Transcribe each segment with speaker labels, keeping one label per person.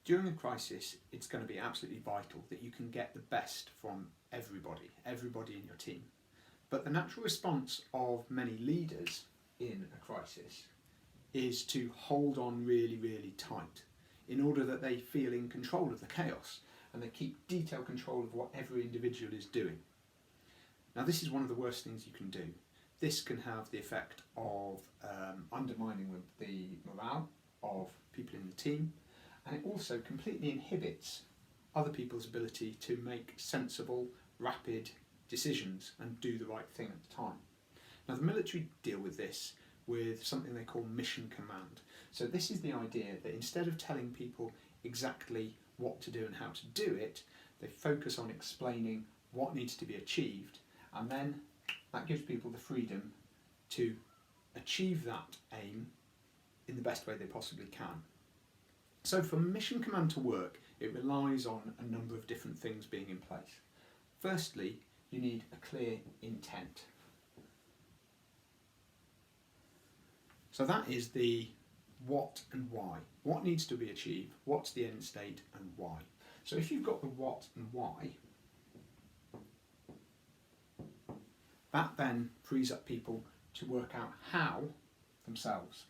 Speaker 1: During a crisis, it's going to be absolutely vital that you can get the best from everybody in your team. But the natural response of many leaders in a crisis is to hold on really, really tight in order that they feel in control of the chaos and they keep detailed control of what every individual is doing. Now, this is one of the worst things you can do. This can have the effect of undermining the morale of people in the team, and it also completely inhibits other people's ability to make sensible, rapid decisions and do the right thing at the time. Now, the military deal with this with something they call mission command. So this is the idea that instead of telling people exactly what to do and how to do it, they focus on explaining what needs to be achieved, and then that gives people the freedom to achieve that aim in the best way they possibly can. So for mission command to work, it relies on a number of different things being in place. Firstly, you need a clear intent. So that is the what and why. What needs to be achieved, what's the end state, and why. So if you've got the what and why, that then frees up people to work out how themselves.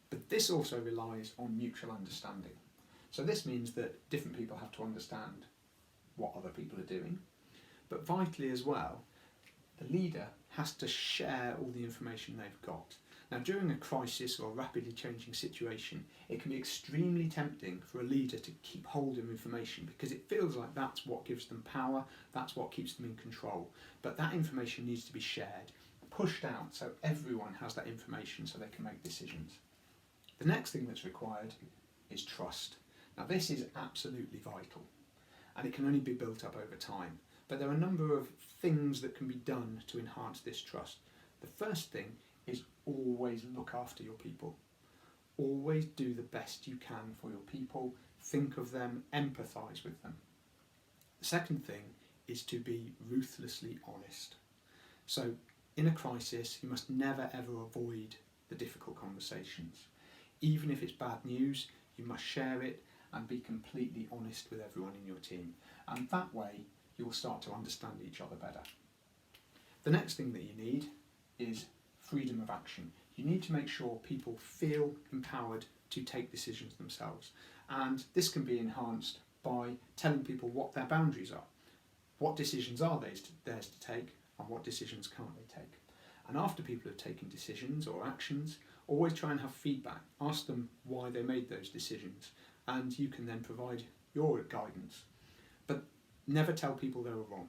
Speaker 1: But this also relies on mutual understanding. So this means that different people have to understand what other people are doing, but vitally as well, the leader has to share all the information they've got. Now, during a crisis or a rapidly changing situation, it can be extremely tempting for a leader to keep hold of information because it feels like that's what gives them power, that's what keeps them in control. But that information needs to be shared, pushed out so everyone has that information so they can make decisions. The next thing that's required is trust. Now, this is absolutely vital, and it can only be built up over time. But there are a number of things that can be done to enhance this trust. The first thing is always look after your people. Always do the best you can for your people. Think of them, empathise with them. The second thing is to be ruthlessly honest. So in a crisis, you must never ever avoid the difficult conversations. Even if it's bad news, you must share it and be completely honest with everyone in your team. And that way, you'll start to understand each other better. The next thing that you need is freedom of action. You need to make sure people feel empowered to take decisions themselves. And this can be enhanced by telling people what their boundaries are. What decisions are theirs to take, and what decisions can't they take? And after people have taken decisions or actions, always try and have feedback. Ask them why they made those decisions, and you can then provide your guidance. But never tell people they were wrong.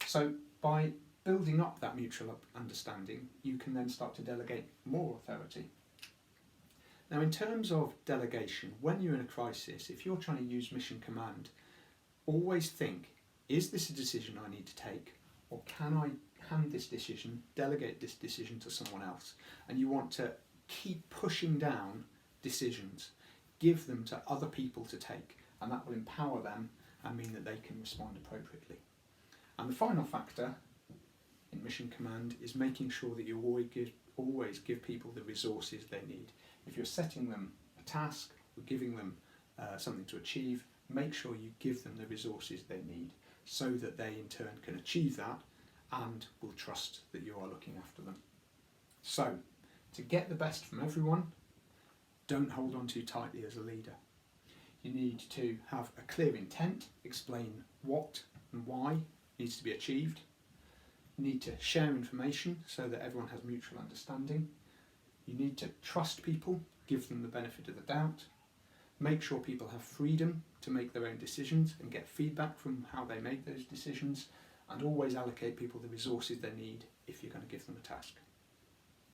Speaker 1: So by building up that mutual understanding, you can then start to delegate more authority. Now, in terms of delegation, when you're in a crisis, if you're trying to use mission command, always think, is this a decision I need to take, or can I hand this decision, delegate this decision to someone else? And you want to keep pushing down decisions, give them to other people to take, and that will empower them and mean that they can respond appropriately. And the final factor in mission command is making sure that you always give people the resources they need. If you're setting them a task or giving them something to achieve, make sure you give them the resources they need so that they in turn can achieve that and will trust that you are looking after them. So, to get the best from everyone, don't hold on too tightly as a leader. You need to have a clear intent, explain what and why needs to be achieved. You need to share information so that everyone has mutual understanding. You need to trust people, give them the benefit of the doubt. Make sure people have freedom to make their own decisions and get feedback from how they make those decisions, and always allocate people the resources they need if you're going to give them a task.